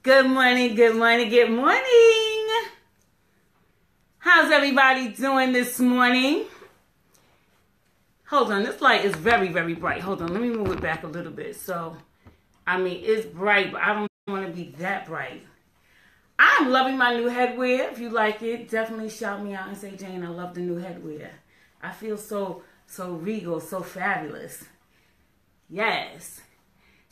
Good morning, good morning, good morning. How's everybody doing this morning? Hold on, this light is very, very bright. Hold on, let me move it back a little bit. It's bright, but I don't want to be that bright. I'm loving my new headwear. If you like it, definitely shout me out and say, Jane, I love the new headwear. I feel so regal, so fabulous. Yes.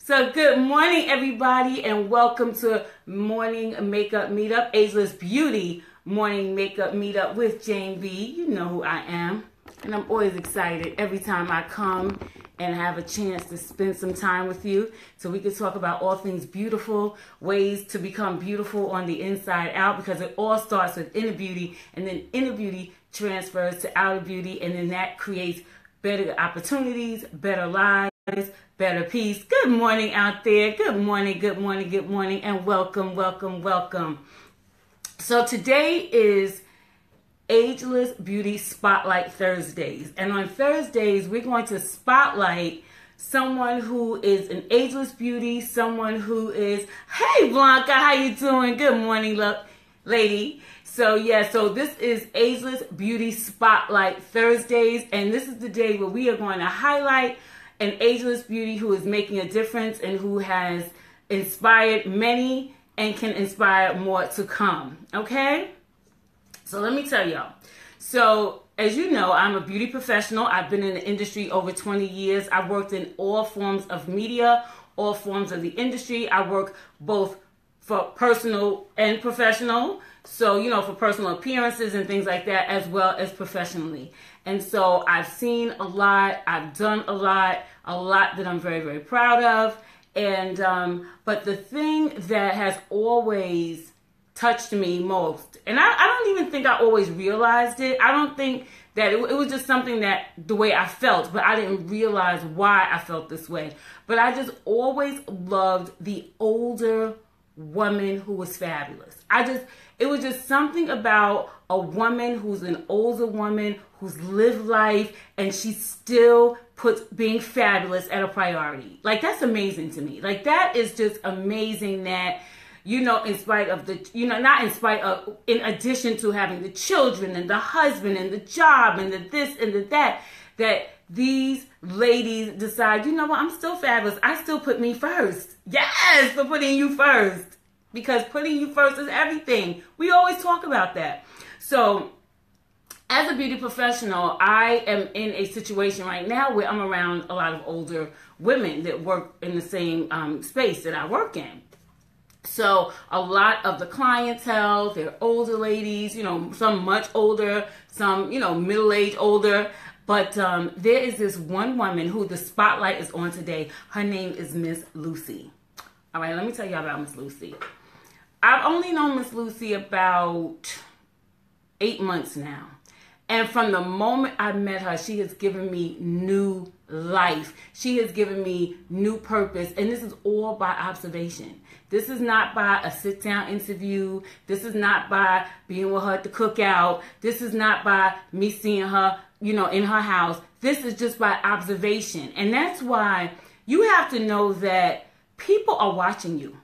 So good morning, everybody, and welcome to Morning Makeup Meetup, Ageless Beauty Morning Makeup Meetup with Jane B. You know who I am, and I'm always excited every time I come and have a chance to spend some time with you so we can talk about all things beautiful, ways to become beautiful on the inside out, because it all starts with inner beauty, and then inner beauty transfers to outer beauty, and then that creates better opportunities, better lives, better peace. Good morning out there. Good morning, good morning, good morning, and welcome, welcome, welcome. So today is Ageless Beauty Spotlight Thursdays. And on Thursdays, we're going to spotlight someone who is an ageless beauty, someone who is, hey Blanca, how you doing? Good morning, lady. So this is Ageless Beauty Spotlight Thursdays, and this is the day where we are going to highlight an ageless beauty who is making a difference and who has inspired many and can inspire more to come, okay? So let me tell y'all. So as you know, I'm a beauty professional. I've been in the industry over 20 years. I've worked in all forms of media, all forms of the industry. I work both for personal and professional. So, for personal appearances and things like that, as well as professionally. And so I've seen a lot, I've done a lot that I'm very, very proud of. And, but the thing that has always touched me most, and I don't even think I always realized it. I don't think that it was just something that the way I felt, but I didn't realize why I felt this way. But I just always loved the older woman who was fabulous. It was just something about a woman who's an older woman who's lived life and she still puts being fabulous at a priority. Like, that's amazing to me. Like, that is just amazing that, in spite of the, not in spite of, in addition to having the children and the husband and the job and the this and the that these ladies decide, I'm still fabulous. I still put me first. Yes, for putting you first. Because putting you first is everything. We always talk about that. So, as a beauty professional, I am in a situation right now where I'm around a lot of older women that work in the same space that I work in. So, a lot of the clientele, they're older ladies, some much older, some, middle-aged older. But there is this one woman who the spotlight is on today. Her name is Miss Lucy. All right, let me tell you about Miss Lucy. I've only known Miss Lucy about 8 months now. And from the moment I met her, she has given me new life. She has given me new purpose. And this is all by observation. This is not by a sit-down interview. This is not by being with her at the cookout. This is not by me seeing her, in her house. This is just by observation. And that's why you have to know that people are watching you.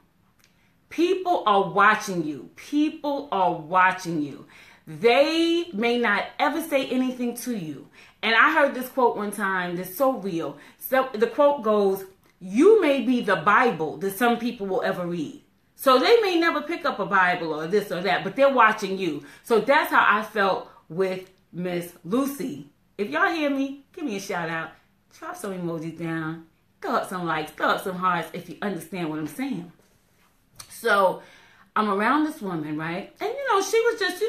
People are watching you. People are watching you. They may not ever say anything to you. And I heard this quote one time that's so real. So the quote goes, you may be the Bible that some people will ever read. So they may never pick up a Bible or this or that, but they're watching you. So that's how I felt with Miss Lucy. If y'all hear me, give me a shout out. Drop some emojis down. Throw up some likes. Throw up some hearts if you understand what I'm saying. So I'm around this woman, right? And, she was just,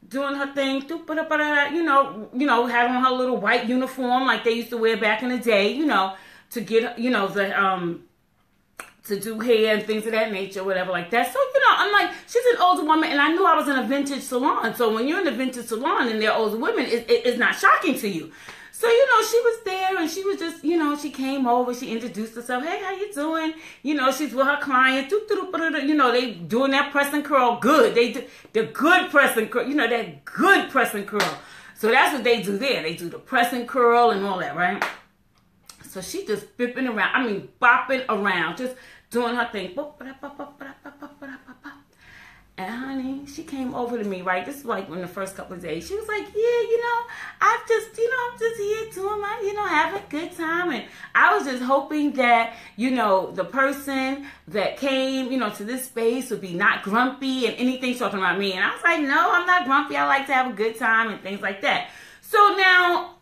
doing her thing, having on her little white uniform like they used to wear back in the day, to get, to do hair and things of that nature, whatever like that. So, I'm like, she's an older woman, and I knew I was in a vintage salon. So when you're in a vintage salon and they're older women, it's not shocking to you. So, she was there and she was just, she came over, she introduced herself. Hey, how you doing? She's with her client. They doing that press and curl good. They do the good press and curl, that good press and curl. So that's what they do there. They do the press and curl and all that, right? So she just bopping around, just doing her thing. And honey, she came over to me, right? This is like in the first couple of days. She was like, yeah, I'm just here doing my, having a good time. And I was just hoping that, the person that came, to this space would be not grumpy and anything talking about me. And I was like, no, I'm not grumpy. I like to have a good time and things like that. So now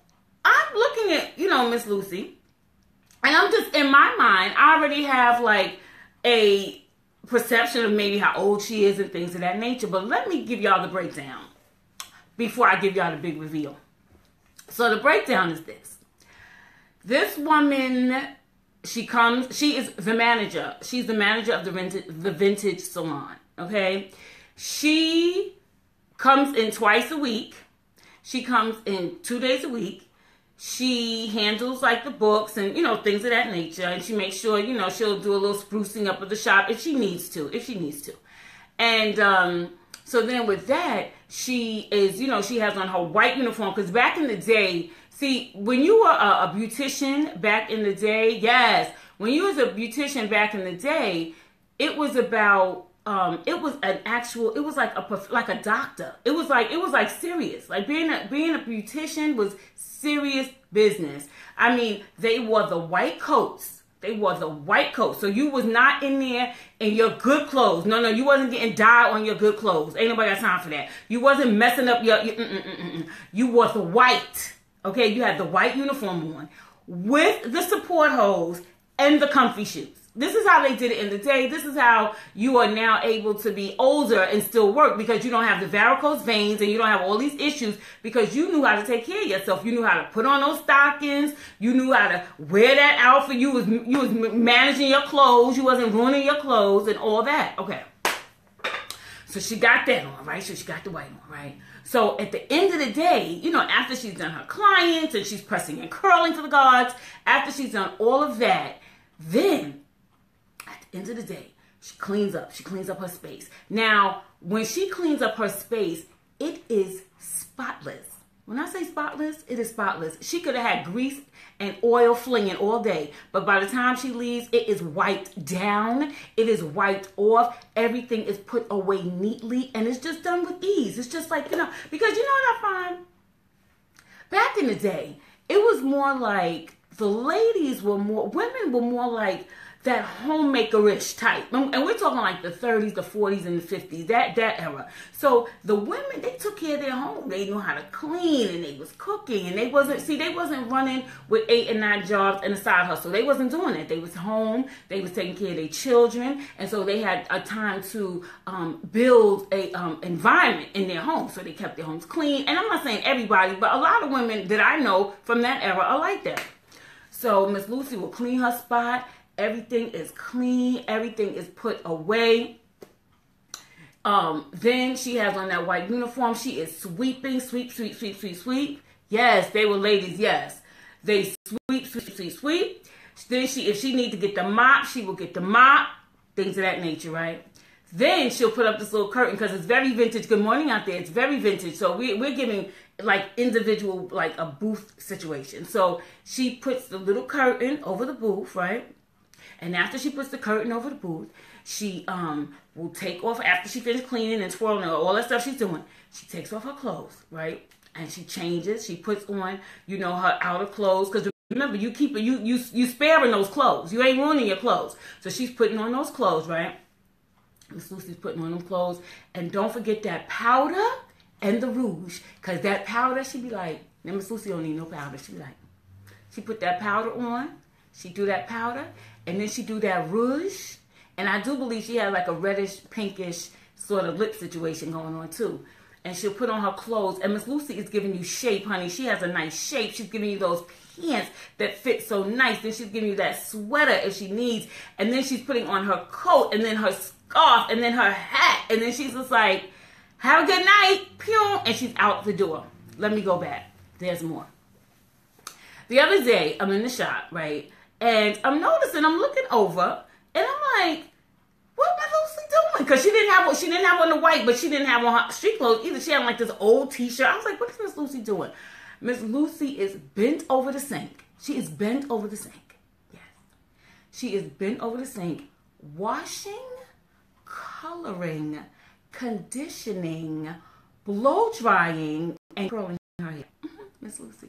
I'm looking at, Miss Lucy. And I'm just, in my mind, I already have like a perception of maybe how old she is and things of that nature. But let me give y'all the breakdown before I give y'all the big reveal. So the breakdown is this. This woman, she is the manager. She's the manager of the vintage salon, okay? She comes in twice a week. She comes in 2 days a week. She handles like the books and, things of that nature. And she makes sure, she'll do a little sprucing up of the shop if she needs to. And so then with that, she is, she has on her white uniform. Because back in the day, see, when you were a beautician back in the day, yes, when you was a beautician back in the day, it was about, it was like a doctor. It was like serious. Like being a beautician was serious business. I mean, they wore the white coats. So you was not in there in your good clothes. No, you wasn't getting dye on your good clothes. Ain't nobody got time for that. You wasn't messing up your You wore the white. Okay, you had the white uniform on with the support hose and the comfy shoes. This is how they did it in the day. This is how you are now able to be older and still work, because you don't have the varicose veins and you don't have all these issues, because you knew how to take care of yourself. You knew how to put on those stockings. You knew how to wear that outfit. You was managing your clothes. You wasn't ruining your clothes and all that. Okay. So she got that on, right? So she got the white on, right? So at the end of the day, after she's done her clients and she's pressing and curling for the guards, after she's done all of that, then end of the day, she cleans up her space. Now, when she cleans up her space, it is spotless. When I say spotless, it is spotless. She could have had grease and oil flinging all day, but by the time she leaves, it is wiped down. It is wiped off. Everything is put away neatly, and it's just done with ease. It's just like, because what I find? Back in the day, it was more like women were more like that homemaker-ish type. And we're talking like the 30s, the 40s, and the 50s, that era. So the women, they took care of their home. They knew how to clean, and they was cooking, and they wasn't running with 8 and 9 jobs and a side hustle. They wasn't doing that. They was home. They was taking care of their children, and so they had a time to build a environment in their home. So they kept their homes clean. And I'm not saying everybody, but a lot of women that I know from that era are like that. So Miss Lucy will clean her spot. Everything is clean. Everything is put away. Then she has on that white uniform. She is sweeping. Sweep. Yes, they were ladies. Yes. They sweep. Then if she need to get the mop, she will get the mop. Things of that nature, right? Then she'll put up this little curtain because it's very vintage. Good morning out there. It's very vintage. So we're giving like individual, like a booth situation. So she puts the little curtain over the booth, right? And after she puts the curtain over the booth, she will take off, after she finishes cleaning and twirling all that stuff she's doing, she takes off her clothes, right? And she changes. She puts on, her outer clothes. Because remember, you sparing those clothes. You ain't ruining your clothes. So she's putting on those clothes, right? Miss Lucy's putting on them clothes. And don't forget that powder and the rouge. Because that powder, she be like, now Miss Lucy don't need no powder. She be like, she put that powder on. She do that powder. And then she do that rouge. And I do believe she had like a reddish, pinkish sort of lip situation going on too. And she'll put on her clothes. And Miss Lucy is giving you shape, honey. She has a nice shape. She's giving you those pants that fit so nice. Then she's giving you that sweater if she needs. And then she's putting on her coat and then her scarf and then her hat. And then she's just like, have a good night. Pew. And she's out the door. Let me go back. There's more. The other day, I'm in the shop, right? And I'm noticing, I'm looking over, and I'm like, what Miss Lucy doing? Because she didn't have on the white, but she didn't have on her street clothes either. She had like this old t-shirt. I was like, what is Miss Lucy doing? Miss Lucy is bent over the sink. She is bent over the sink. Yes. She is bent over the sink, washing, coloring, conditioning, blow drying, and curling her hair. Miss Lucy.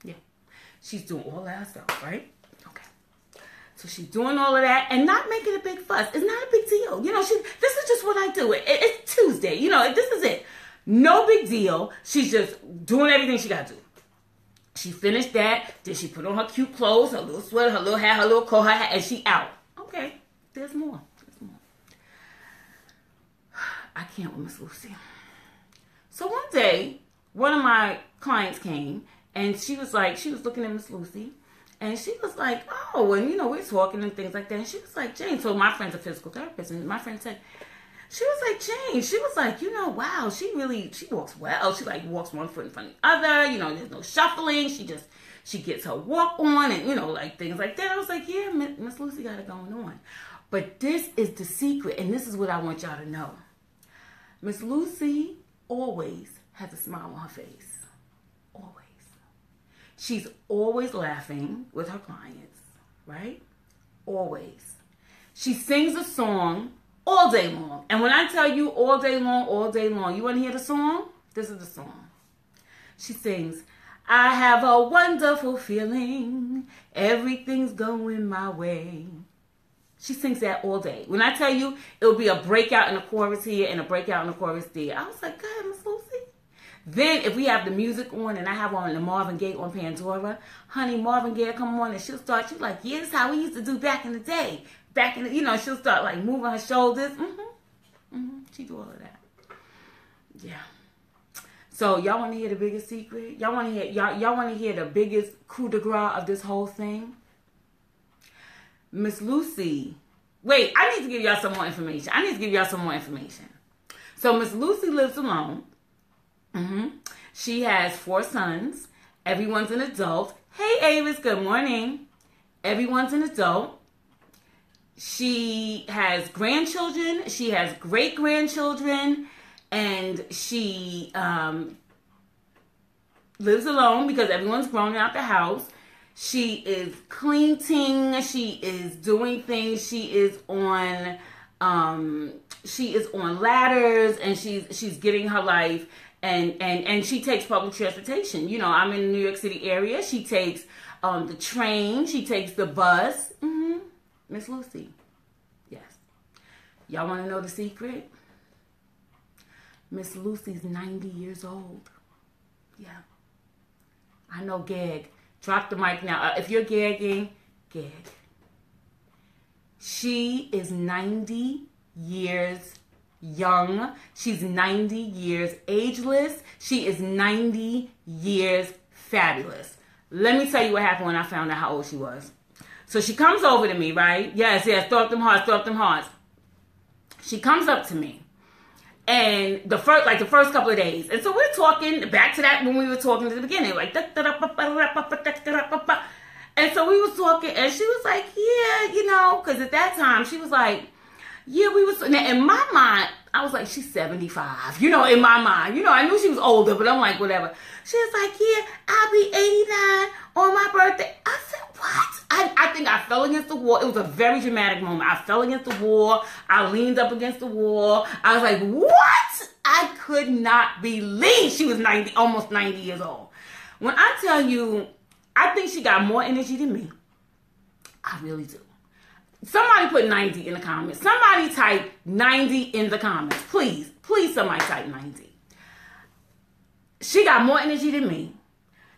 Yeah. She's doing all that stuff, right? Okay. So she's doing all of that and not making a big fuss. It's not a big deal. You know, this is just what I do. It's Tuesday. You know, this is it. No big deal. She's just doing everything she got to do. She finished that. Then she put on her cute clothes, her little sweater, her little hat, her little coat, her hat, and she out. Okay. There's more. I can't with Miss Lucy. So one day, one of my clients came, and she was looking at Miss Lucy, and she was like, oh, and we're talking and things like that. And she was like, Jane, so my friend's a physical therapist, and my friend said, she was like, Jane, she was like, wow, she walks well. She like walks one foot in front of the other, there's no shuffling. She gets her walk on and, like things like that. I was like, yeah, Miss Lucy got it going on. But this is the secret, and this is what I want y'all to know. Miss Lucy always has a smile on her face. Always. She's always laughing with her clients, right? Always. She sings a song all day long. And when I tell you all day long, you want to hear the song? This is the song. She sings, I have a wonderful feeling, everything's going my way. She sings that all day. When I tell you, it'll be a breakout in the chorus here and a breakout in the chorus there. I was like, God, Miss Lucy. Then if we have the music on and I have on the Marvin Gaye on Pandora, honey, Marvin Gaye come on and she'll like, yeah, this is how we used to do back in the day. She'll start like moving her shoulders. She do all of that. Yeah. So y'all want to hear the biggest secret? Y'all want to hear the biggest coup de grace of this whole thing? Miss Lucy. Wait, I need to give y'all some more information. So Miss Lucy lives alone. She has 4 sons. Everyone's an adult. Hey, Avis, good morning. Everyone's an adult. She has grandchildren. She has great-grandchildren. And she lives alone because everyone's grown out the house. She is cleaning. She is doing things. She is on ladders, and she's getting her life. And she takes public transportation. I'm in the New York City area. She takes the train. She takes the bus. Miss Lucy. Yes. Y'all want to know the secret? Miss Lucy's 90 years old. Yeah. I know, gag. Drop the mic now. If you're gagging, gag. She is 90 years young. She's 90 years ageless. She is 90 years fabulous. Let me tell you what happened when I found out how old she was. So she comes over to me, right? Yes, throw up them hearts. She comes up to me. And the first couple of days. And so we're talking back to that when we were talking at the beginning. Like, and so we was talking, and she was like, yeah, because at that time, she was like, yeah, we was, in my mind, I was like, she's 75, in my mind. I knew she was older, but I'm like, whatever. She was like, yeah, I'll be 89 on my birthday. I said, what? I think I fell against the wall. It was a very dramatic moment. I fell against the wall. I leaned up against the wall. I was like, what? I could not believe she was 90, almost 90 years old. When I tell you, I think she got more energy than me. I really do. Somebody put 90 in the comments. Somebody type 90 in the comments. Please somebody type 90. She got more energy than me.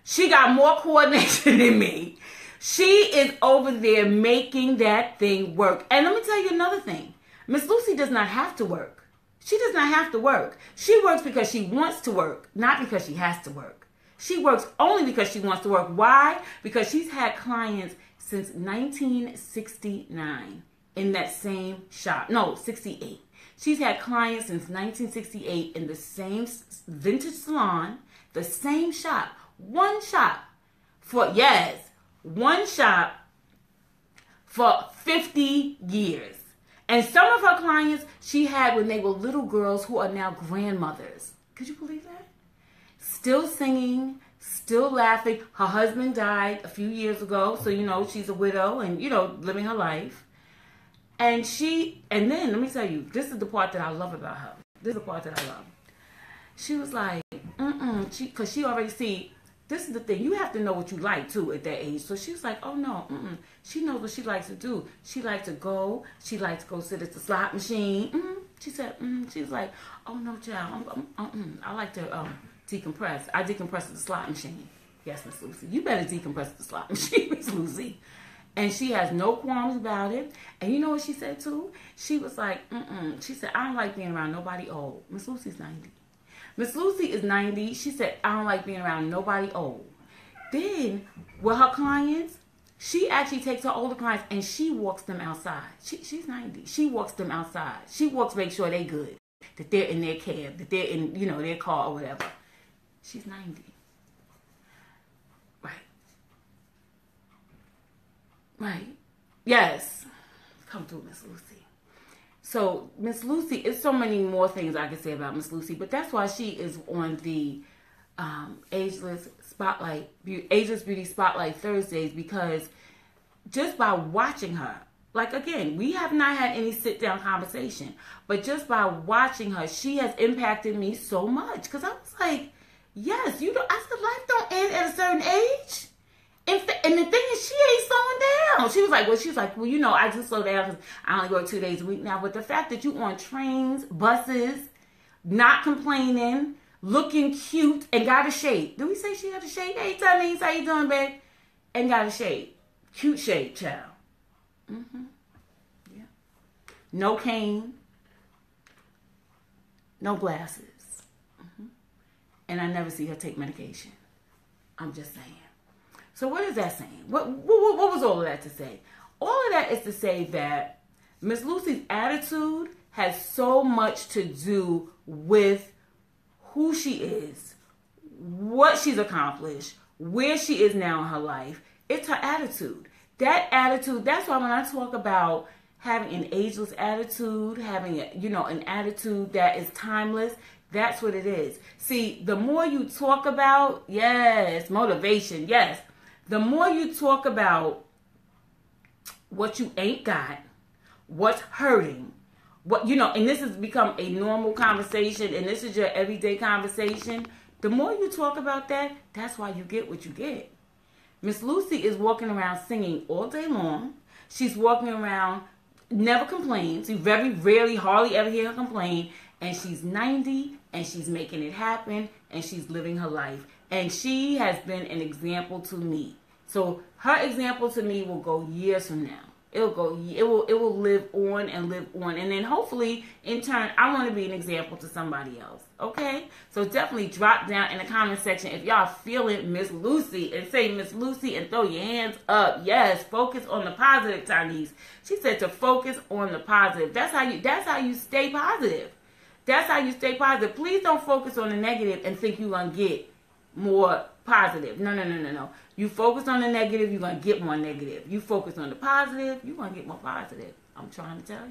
She got more coordination than me. She is over there making that thing work. And let me tell you another thing. Miss Lucy does not have to work. She does not have to work. She works because she wants to work, not because she has to work. She works only because she wants to work. Why? Because she's had clients since 1969 in that same shop. No, 68. She's had clients since 1968 in the same vintage salon, the same shop. One shop for 50 years. And some of her clients she had when they were little girls who are now grandmothers. Could you believe that? Still singing, still laughing. Her husband died a few years ago, so she's a widow and living her life. And then let me tell you, this is the part that I love about her. This is the part that I love. She was like, because she already see, this is the thing, you have to know what you like too at that age. So she was like, oh no, she knows what she likes to do. She likes to go sit at the slot machine. She said, she was like, oh no, child, I like to decompress. I decompress at the slot machine. Yes, Miss Lucy, you better decompress at the slot machine, Miss Lucy. And she has no qualms about it. And you know what she said too? She was like, she said, I don't like being around nobody old. Miss Lucy's 90. Miss Lucy is 90. She said, I don't like being around nobody old. Then, with her clients, she actually takes her older clients and she walks them outside. She's 90. She walks them outside. She walks, make sure they're good, that they're in their cab, that they're in, their car or whatever. She's 90. Right. Yes. Come through, Miss Lucy. So, Miss Lucy, it's so many more things I could say about Miss Lucy, but that's why she is on the Ageless Beauty Spotlight Thursdays, because just by watching her, like again, we have not had any sit-down conversation, but just by watching her, she has impacted me so much, because I was like, yes, I said, life don't end at a certain age. And the thing is, she ain't slowing down. She was like, well, I just slow down because I only work 2 days a week now. But the fact that you on trains, buses, not complaining, looking cute, and got a shade. Did we say she had a shade? Hey, Tanice, how you doing, babe? And got a shade. Cute shade, child. Yeah. No cane. No glasses. And I never see her take medication. I'm just saying. So what is that saying? What was all of that to say? All of that is to say that Miss Lucy's attitude has so much to do with who she is, what she's accomplished, where she is now in her life. It's her attitude. That attitude, that's why when I talk about having an ageless attitude, having an attitude that is timeless, that's what it is. See, the more you talk about, yes, motivation, yes. The more you talk about what you ain't got, what's hurting, and this has become a normal conversation, and this is your everyday conversation, the more you talk about that, that's why you get what you get. Miss Lucy is walking around singing all day long. She's walking around, never complains. You very rarely, hardly ever hear her complain. And she's 90, and she's making it happen, and she's living her life. And she has been an example to me. So her example to me will go years from now. It will live on and live on. And then hopefully, in turn, I want to be an example to somebody else. Okay? So definitely drop down in the comment section if y'all feeling Miss Lucy and say Miss Lucy and throw your hands up. Yes, focus on the positive, Tanice. She said to focus on the positive. That's how you stay positive. That's how you stay positive. Please don't focus on the negative and think you're going to get more positive. No. You focus on the negative, you're going to get more negative. You focus on the positive, you're going to get more positive. I'm trying to tell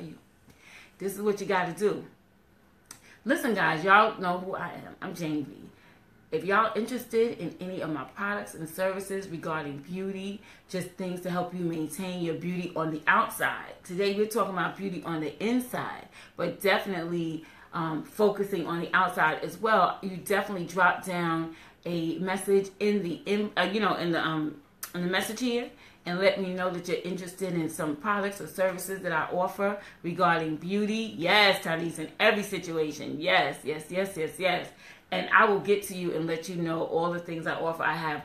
you. This is what you got to do. Listen, guys, y'all know who I am. I'm Jane V. If y'all interested in any of my products and services regarding beauty, just things to help you maintain your beauty on the outside. Today we're talking about beauty on the inside, but definitely focusing on the outside as well. You definitely drop down a message in the message here and let me know that you're interested in some products or services that I offer regarding beauty. Yes, Tanice, in every situation. Yes. And I will get to you and let you know all the things I offer. I have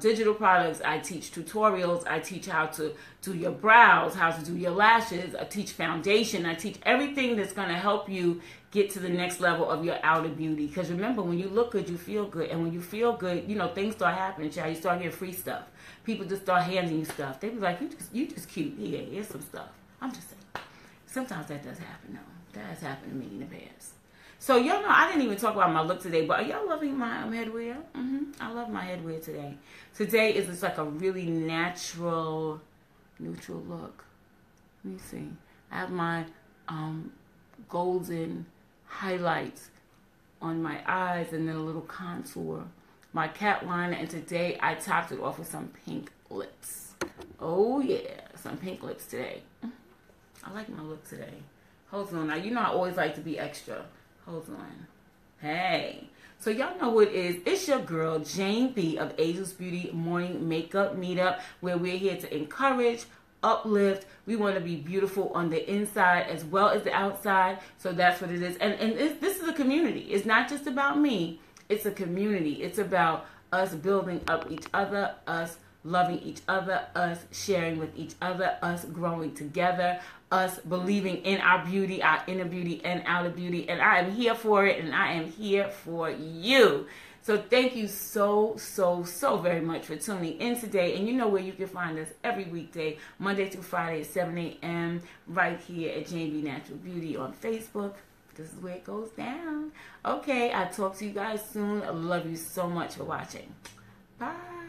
digital products. I teach tutorials. I teach how to do your brows, how to do your lashes. I teach foundation. I teach everything that's going to help you get to the next level of your outer beauty. Because remember, when you look good, you feel good. And when you feel good, things start happening, child. You start getting free stuff. People just start handing you stuff. They be like, you just cute. Here's some stuff. I'm just saying. Sometimes that does happen, though. That has happened to me in the past. So, y'all know, I didn't even talk about my look today, but are y'all loving my headwear? I love my headwear today. Today is just like a really neutral look. Let me see. I have my golden highlights on my eyes and then a little contour. My cat liner, and today I topped it off with some pink lips. Oh, yes. some pink lips today. I like my look today. Hold on. Now, you know I always like to be extra. Hold on. Hey. So y'all know what it is. It's your girl, Jane B of Ageless Beauty Morning Makeup Meetup, where we're here to encourage, uplift. We want to be beautiful on the inside as well as the outside. So that's what it is. And this is a community. It's not just about me. It's a community. It's about us building up each other, us loving each other, us sharing with each other, us growing together, us believing in our beauty, our inner beauty and outer beauty. And I am here for it, and I am here for you. So thank you so very much for tuning in today. And you know where you can find us every weekday, Monday through Friday at 7 a.m. right here at Jane B Natural Beauty on Facebook. This is where it goes down. Okay, I'll talk to you guys soon. I love you so much for watching. Bye.